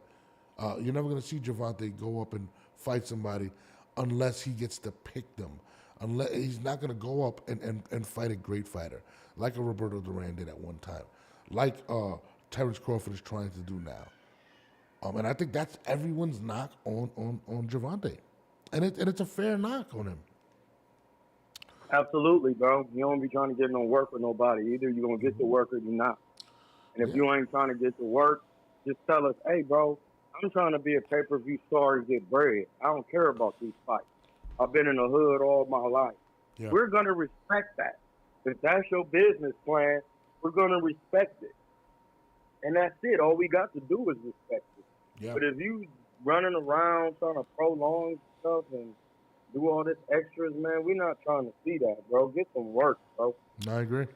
you're never going to see Gervonta go up and fight somebody unless he gets to pick them. Unless he's not going to go up and fight a great fighter like a Roberto Duran did at one time, like Terrence Crawford is trying to do now. And I think that's everyone's knock on Gervonta. And it's a fair knock on him. Absolutely, bro. You don't be trying to get no work with nobody. Either you're going to get to work or you're not. And if you ain't trying to get to work, just tell us, hey, bro, I'm trying to be a pay-per-view star and get bread. I don't care about these fights. I've been in the hood all my life. Yeah. We're going to respect that. If that's your business plan, we're going to respect it. And that's it. All we got to do is respect it. Yeah. But if you running around trying to prolong stuff and do all this extras, man, we're not trying to see that, bro. Get some work, bro. I agree.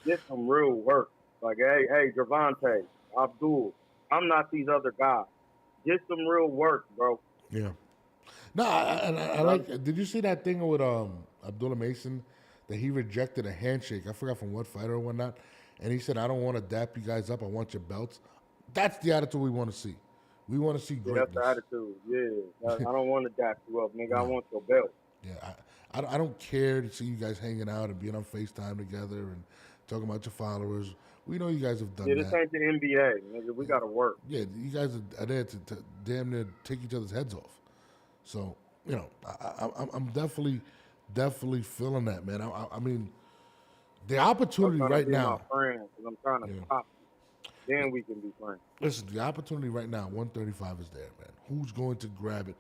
Get some real work. Like, hey, Gervonta, Abdul, I'm not these other guys. Get some real work, bro. Yeah. No, I like. Did you see that thing with Abdullah Mason that he rejected a handshake? I forgot from what fighter or whatnot. And he said, I don't want to dap you guys up. I want your belts. That's the attitude we want to see. We want to see greatness. That's the attitude, yeah. I don't want to dap you up, nigga. I want your belt. Yeah, I don't care to see you guys hanging out and being on FaceTime together and talking about your followers. We know you guys have done that. Yeah, this ain't the NBA, nigga. We got to work. Yeah, you guys are there to damn near take each other's heads off. So, I'm definitely feeling that, man. I mean, the opportunity right now. My friend, I'm trying to pop you. Then we can be friends. Listen, the opportunity right now, 135 is there, man. Who's going to grab it?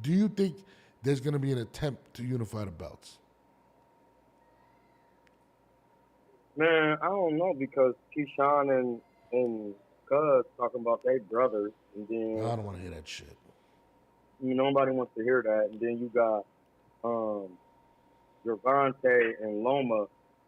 Do you think there's going to be an attempt to unify the belts? Man, I don't know because Keyshawn and Cuz talking about they brothers, and then I don't want to hear that shit. Nobody wants to hear that, and then you got Gervonta and Loma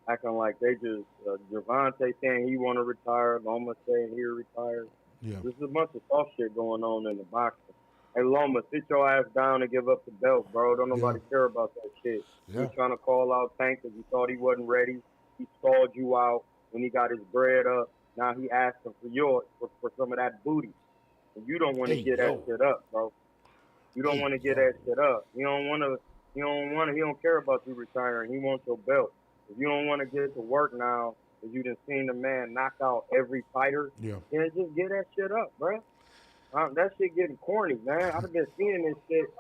acting like they just Gervonta saying he want to retire, Loma saying he retired. Yeah, there's a bunch of soft shit going on in the boxing. Hey Loma, sit your ass down and give up the belt, bro. Don't nobody care about that shit. You're trying to call out Tank because he thought he wasn't ready. He stalled you out when he got his bread up. Now he asking for some of that booty. And you don't want to get that shit up, bro. You don't want to get that shit up. He don't care about you retiring. He wants your belt. If you don't want to get to work now, if you done seen the man knock out every fighter, then just get that shit up, bro. That shit getting corny, man. I've been seeing this shit.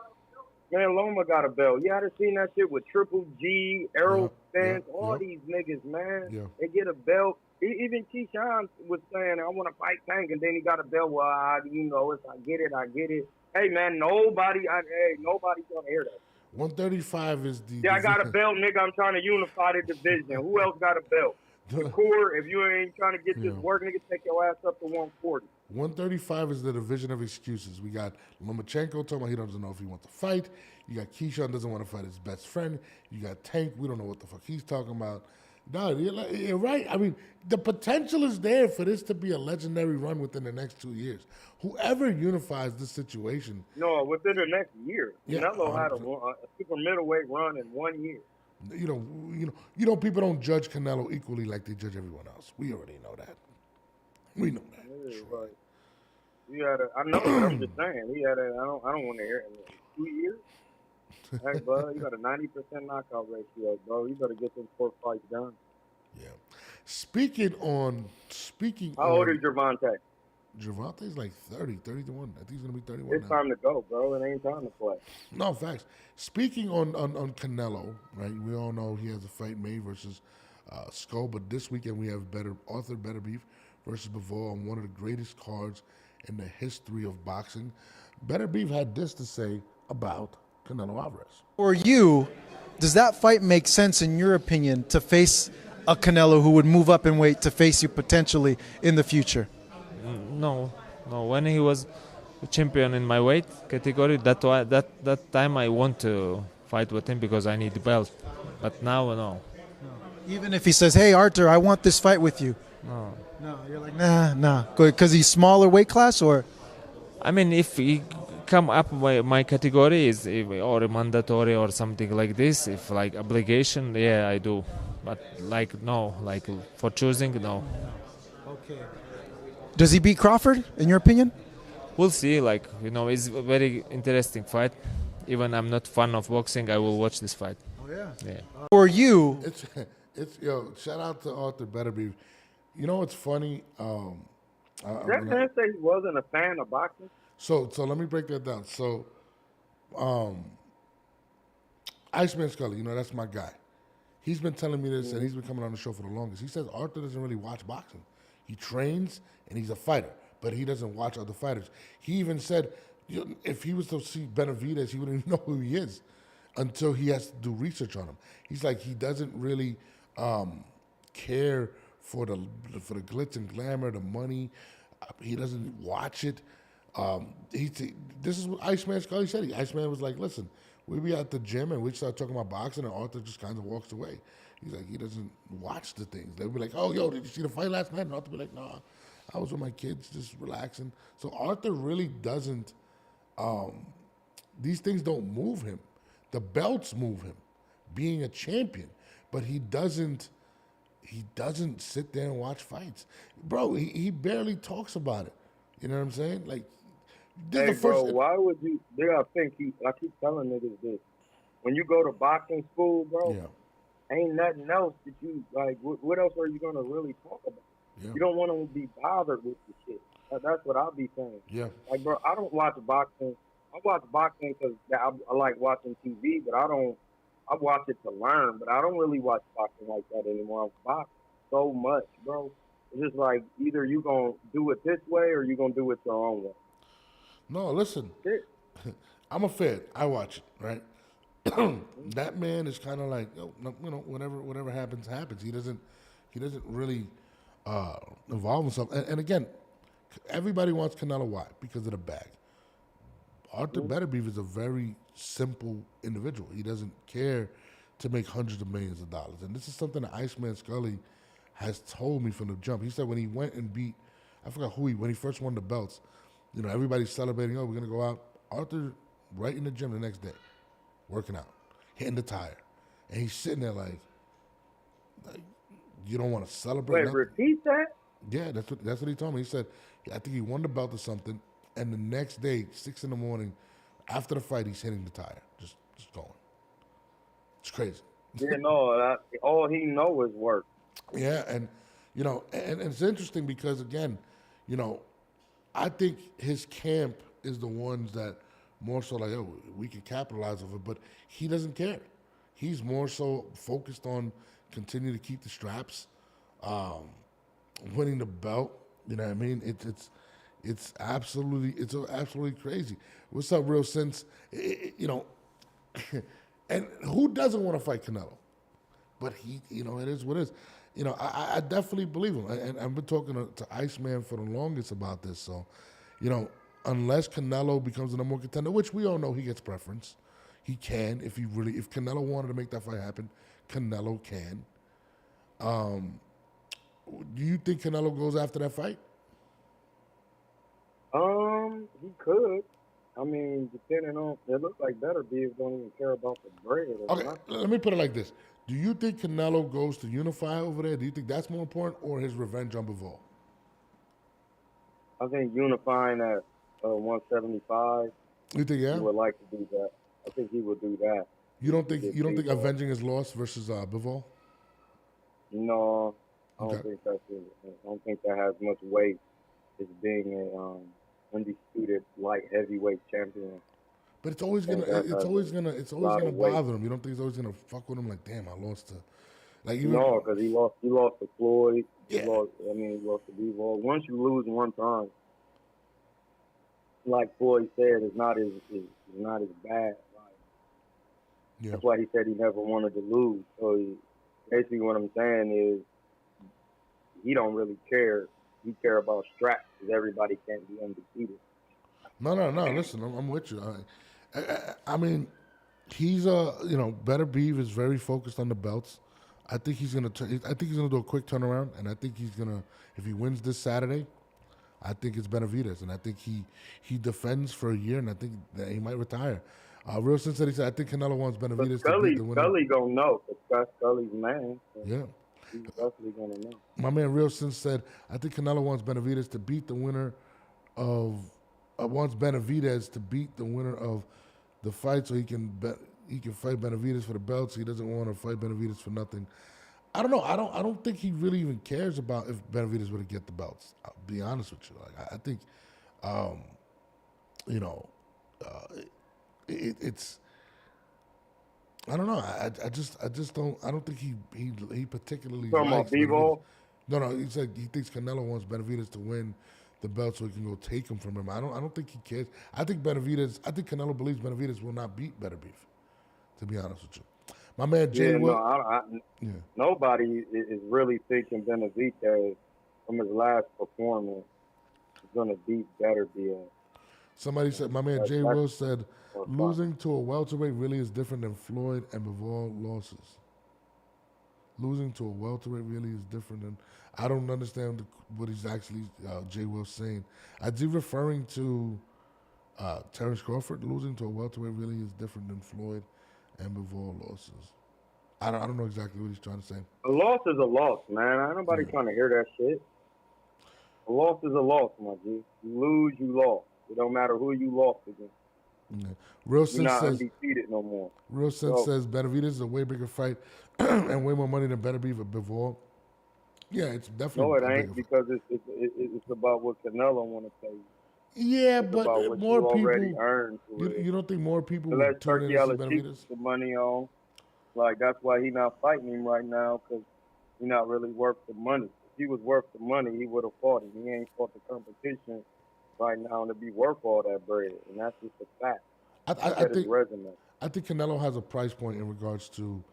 Man, Loma got a belt. You haven't seen that shit with Triple G, Errol Spence, all these niggas, man. Yeah. They get a belt. Even Keyshawn was saying, I want to fight Tank, and then he got a belt. Well, if I get it, I get it. Hey, man, nobody's going to hear that. 135 is the... Yeah, I got a belt, nigga. I'm trying to unify the division. Who else got a belt? The core, if you ain't trying to get this work, nigga, take your ass up to 140. 135 is the division of excuses. We got Lomachenko talking about he doesn't know if he wants to fight. You got Keyshawn doesn't want to fight his best friend. You got Tank. We don't know what the fuck he's talking about. No, you're right. I mean, the potential is there for this to be a legendary run within the next 2 years. Whoever unifies this situation. No, within the next year. Yeah, Canelo had a super middleweight run in 1 year. People don't judge Canelo equally like they judge everyone else. We already know that. We know that. I know. I'm just saying. He had a. I don't want to hear it. 2 years. Hey, bud, you got a 90% knockout ratio, bro. You better get them 4 fights done. Yeah. Speaking on. How old is Gervonta? Gervonta's like 30, 31. I think he's gonna be 31. It's time to go, bro. It ain't time to play. No, facts. Speaking on Canelo, right? We all know he has a fight made versus Skull, but this weekend we have Arthur Beterbiev versus Bivol on one of the greatest cards in the history of boxing. Beterbiev had this to say about Canelo Alvarez. For you, does that fight make sense in your opinion to face a Canelo who would move up in weight to face you potentially in the future? No. When he was a champion in my weight category, that time I want to fight with him because I need the belt. But now, no. Even if he says, "Hey, Arthur, I want this fight with you." No. No, you're like, nah. Because he's smaller weight class, or? I mean, if he come up my category is or mandatory or something like this, if like obligation, yeah, I do. But like no, like for choosing, no. Okay. Does he beat Crawford, in your opinion? We'll see. Like, it's a very interesting fight. Even I'm not fan of boxing, I will watch this fight. Oh yeah. Yeah. For you, it's shout out to Arthur Beterbiev. You know what's funny? That man say he wasn't a fan of boxing. So let me break that down. So, Iceman Scully, that's my guy. He's been telling me this, and he's been coming on the show for the longest. He says Arthur doesn't really watch boxing. He trains, and he's a fighter, but he doesn't watch other fighters. He even said if he was to see Benavidez, he wouldn't even know who he is until he has to do research on him. He's like, he doesn't really care for the glitz and glamour, the money. He doesn't watch it. This is what Iceman Scully said. Iceman was like, listen, we be at the gym and we start talking about boxing, and Arthur just kind of walks away. He's like, he doesn't watch the things. They'll be like, oh, yo, did you see the fight last night? And Arthur be like, nah, I was with my kids just relaxing. So Arthur really doesn't, these things don't move him. The belts move him, being a champion. But he doesn't sit there and watch fights. Bro, he barely talks about it. You know what I'm saying? Like, bro, why would you? They gotta think. I keep telling niggas this. When you go to boxing school, bro, ain't nothing else that you like. What else are you gonna really talk about? Yeah. You don't want to be bothered with the shit. That's what I'll be saying. Yeah. Like, bro, I don't watch boxing. I watch boxing because I like watching TV, but I watch it to learn, but I don't really watch boxing like that anymore. I box so much, bro. It's just like either you gonna do it this way or you gonna do it your own way. No, listen. I'm a fan. I watch it, right? That man is kind of like, whatever happens. He doesn't really involve himself. And again, everybody wants Canelo. Why? Because of the bag. Arthur Beterbiev is a very simple individual. He doesn't care to make hundreds of millions of dollars. And this is something that Iceman Scully has told me from the jump. He said when he went and beat, I forgot when he first won the belts, everybody's celebrating, we're going to go out. Arthur, right in the gym the next day, working out, hitting the tire. And he's sitting there like you don't want to celebrate. Wait, repeat that? Yeah, that's what he told me. He said, I think he won the belt or something, and the next day, 6 a.m, after the fight, he's hitting the tire, just going. It's crazy. Yeah, no, all he knows is work. Yeah, and it's interesting because again, I think his camp is the ones that more so like, oh, we can capitalize off it, but he doesn't care. He's more so focused on continue to keep the straps, winning the belt. You know what I mean? It's absolutely crazy. What's up, Real Sense? You know, and who doesn't want to fight Canelo? But he, you know, it is what it is. You know, I definitely believe him. And I've been talking to Iceman for the longest about this. So, you know, unless Canelo becomes the number one contender, which we all know he gets preference, he can if Canelo wanted to make that fight happen, Canelo can. Do you think Canelo goes after that fight? He could. I mean, depending on, it looks like Beterbiev don't even care about the bread. Okay, let me put it like this. Do you think Canelo goes to unify over there? Do you think that's more important, or his revenge on Bivol? I think unifying at 175. You think, yeah? He would like to do that. I think he would do that. You don't think avenging his loss versus Bivol? No, I don't think that's it. I don't think that has much weight as being a undisputed light heavyweight champion. But it's always gonna bother him. You don't think it's always gonna fuck with him? Like, damn, I lost to, like, even no, because he lost to Floyd. Yeah. He lost to Bivol. Once you lose one time, like Floyd said, it's not as bad. Like, yeah. That's why he said he never wanted to lose. So basically, what I'm saying is, he don't really care. He care about straps because everybody can't be undefeated. No. Listen, I'm with you. I mean, he's Beterbiev is very focused on the belts. I think he's gonna do a quick turnaround, and I think he's gonna, if he wins this Saturday, I think it's Benavidez, and I think he defends for a year, and I think that he might retire. Real Sense said, I think Canelo wants Benavidez to beat the winner. Scully gonna know, because Scully's man. So. Yeah. He's definitely gonna know. My man Real Sense said, I think Canelo wants Benavidez to beat the winner of wants Benavidez to beat the winner of the fight, so he can fight Benavidez for the belt. So he doesn't want to fight Benavidez for nothing. I don't know. I don't think he really even cares about if Benavidez would get the belts. I'll be honest with you. Like, I think, it's. I don't know. I just don't. I don't think he particularly. Talking about Bivol? No. He said he thinks Canelo wants Benavidez to win the belt so he can go take him from him. I don't think he cares. I think Canelo believes Benavidez will not beat Beterbiev. To be honest with you, my man Jay. Nobody is really thinking Benavidez from his last performance is going to beat Beterbiev. Somebody said, my man Jay Will said, losing to a welterweight really is different than Floyd and Bivol losses. Losing to a welterweight really is different than. I don't understand what he's actually Jay Will saying. Is he referring to Terrence Crawford? Losing to a welterweight really is different than Floyd and Bivol losses. I don't know exactly what he's trying to say. A loss is a loss, man. Ain't nobody trying to hear that shit. A loss is a loss, my G. You lose, you lost. It don't matter who you lost against. Yeah. Real Sense not says undefeated no more. Real Sense says Benavidez is a way bigger fight and way more money than Beterbiev or Bivol. Yeah, it's definitely. No, it ain't because it's about what Canelo want to pay. Yeah, it's but about what more you people. Already earned You don't think more people would let turn Turkey in to see Benavidez? the money on. Like, that's why he not fighting him right now, because he's not really worth the money. If he was worth the money, he would have fought him. He ain't fought the competition right now to be worth all that bread, and that's just a fact. I think Canelo has a price point in regards to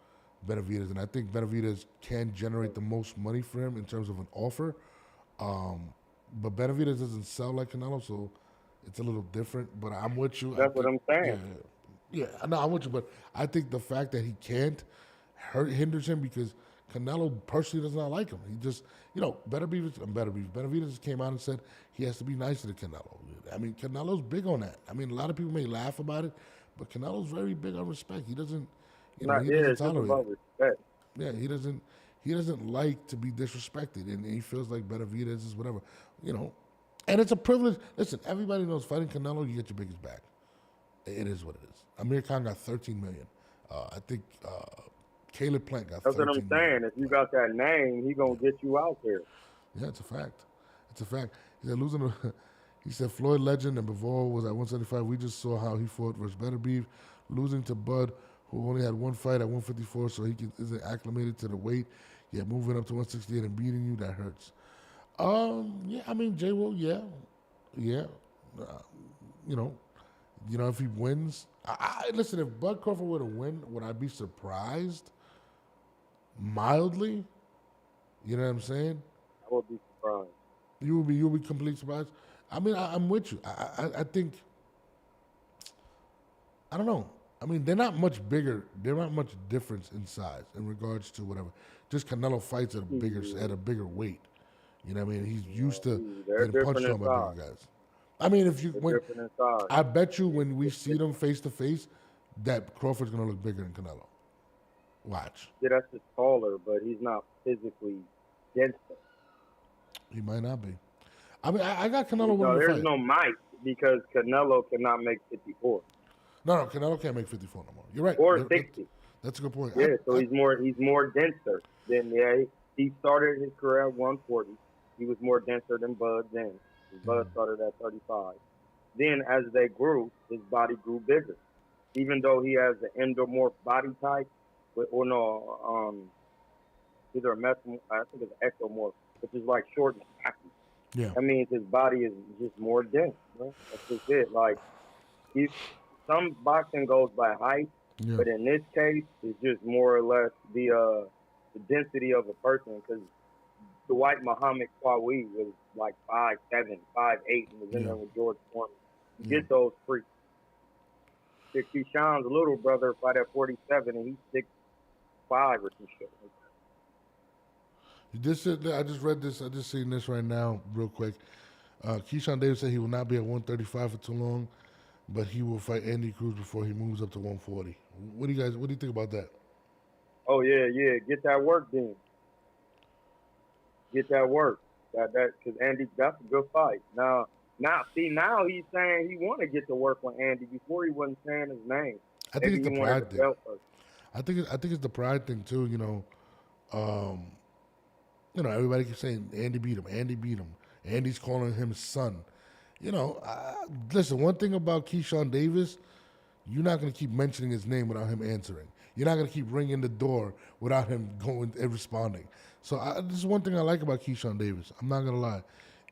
Benavidez, and I think Benavidez can generate the most money for him in terms of an offer. But Benavidez doesn't sell like Canelo, so it's a little different. But I'm with you. That's what I'm saying. Yeah, no, I'm with you. But I think the fact that he can't hinders him because Canelo personally does not like him. He just, Benavidez came out and said he has to be nicer to Canelo. I mean, Canelo's big on that. I mean, a lot of people may laugh about it, but Canelo's very big on respect. He doesn't, he doesn't tolerate it. Respect. Yeah, he doesn't like to be disrespected, and he feels like Benavidez is whatever, And it's a privilege. Listen, everybody knows fighting Canelo, you get your biggest bag. It is what it is. Amir Khan got $13 million. I think Caleb Plant got $13 million. That's what I'm saying. If you got that name, he gonna get you out there. Yeah, it's a fact. It's a fact. He said losing He said Floyd legend and Bivol was at 175. We just saw how he fought versus Better Beef, losing to Bud, who only had one fight at 154, so he isn't acclimated to the weight. Yeah, moving up to 168 and beating you, that hurts. Yeah, I mean, J-Will, yeah. You know, if he wins, listen, if Bud Crawford were to win, would I be surprised? Mildly? You know what I'm saying? I would be surprised. You'll be completely surprised. I mean, I'm with you. I think, I don't know. I mean, they're not much bigger. They're not much difference in size in regards to whatever. Just Canelo fights at a bigger weight. You know what I mean? He's used to getting punched on by bigger guys. I mean, I bet you when we see them face to face, that Crawford's gonna look bigger than Canelo. Watch. Yeah, that's just taller, but he's not physically denser. He might not be. I mean, I got Canelo winning the fight. There's no might because Canelo cannot make 54. No, Canelo can't make 54 no more. You're right. Or 60. That's a good point. Yeah, he's more denser than he started his career at 140. He was more denser than Bud then. Bud started at 35. Then as they grew, his body grew bigger. Even though he has the endomorph body type, either a mesomorph, I think it's ectomorph, which is like short and stocky. Yeah. That means his body is just more dense. Bro. That's just it. Like, some boxing goes by height, but in this case, it's just more or less the density of a person. Because Dwight Muhammad Qawi was like 5'7", 5'8", and was in there with George Foreman. You get those freaks. Keyshawn's little brother fight at 47, and he's 6'5" or some shit. I just read this. I just seen this right now, real quick. Keyshawn Davis said he will not be at 135 for too long, but he will fight Andy Cruz before he moves up to 140. What do you think about that? Oh yeah, get that work then. Get that work. Because Andy, that's a good fight. Now he's saying he want to get to work on Andy. Before he wasn't saying his name. I think it's the pride thing. I think it's the pride thing too. Everybody keeps saying Andy beat him. Andy's calling him son. Listen, one thing about Keyshawn Davis, you're not going to keep mentioning his name without him answering. You're not going to keep ringing the door without him going and responding. So this is one thing I like about Keyshawn Davis. I'm not going to lie.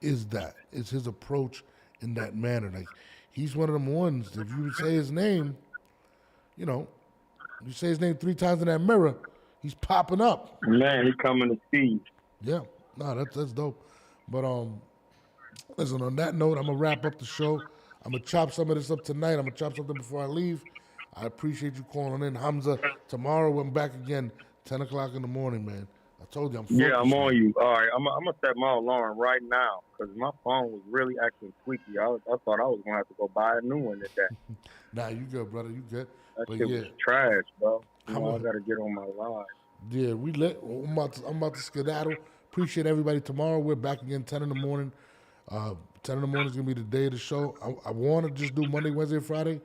It's his approach in that manner. Like, he's one of them ones, if you say his name, you say his name 3 times in that mirror, he's popping up. Man, he's coming to see. Yeah. No, that's dope. But listen, on that note, I'm going to wrap up the show. I'm going to chop some of this up tonight. I'm going to chop something before I leave. I appreciate you calling in. Hamza, tomorrow I'm back again, 10 o'clock in the morning, man. I told you I'm focused. Yeah, I'm on you. All right, I'm going to set my alarm right now because my phone was really acting squeaky. I thought I was going to have to go buy a new one today. Nah, you good, brother. You good. That shit was trash, bro. I got to get on my line. Yeah, I'm about to skedaddle. Appreciate everybody. Tomorrow we're back again, 10 in the morning. 10 in the morning is going to be the day of the show. I want to just do Monday, Wednesday, Friday.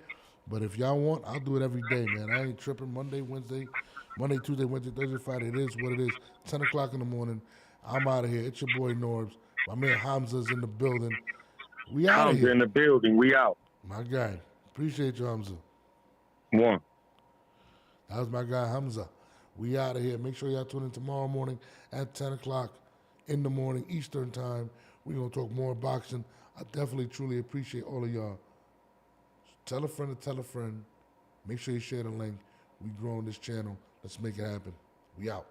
But if y'all want, I'll do it every day, man. I ain't tripping. Monday, Tuesday, Wednesday, Thursday, Friday. It is what it is. 10 o'clock in the morning. I'm out of here. It's your boy Norbs. My man Hamza's in the building. We out of here. Hamza in the building. We out. My guy. Appreciate you, Hamza. One. That was my guy, Hamza. We out of here. Make sure y'all tune in tomorrow morning at 10 o'clock in the morning, Eastern time. We're going to talk more boxing. I definitely, truly appreciate all of y'all. Tell a friend to tell a friend. Make sure you share the link. We growing this channel. Let's make it happen. We out.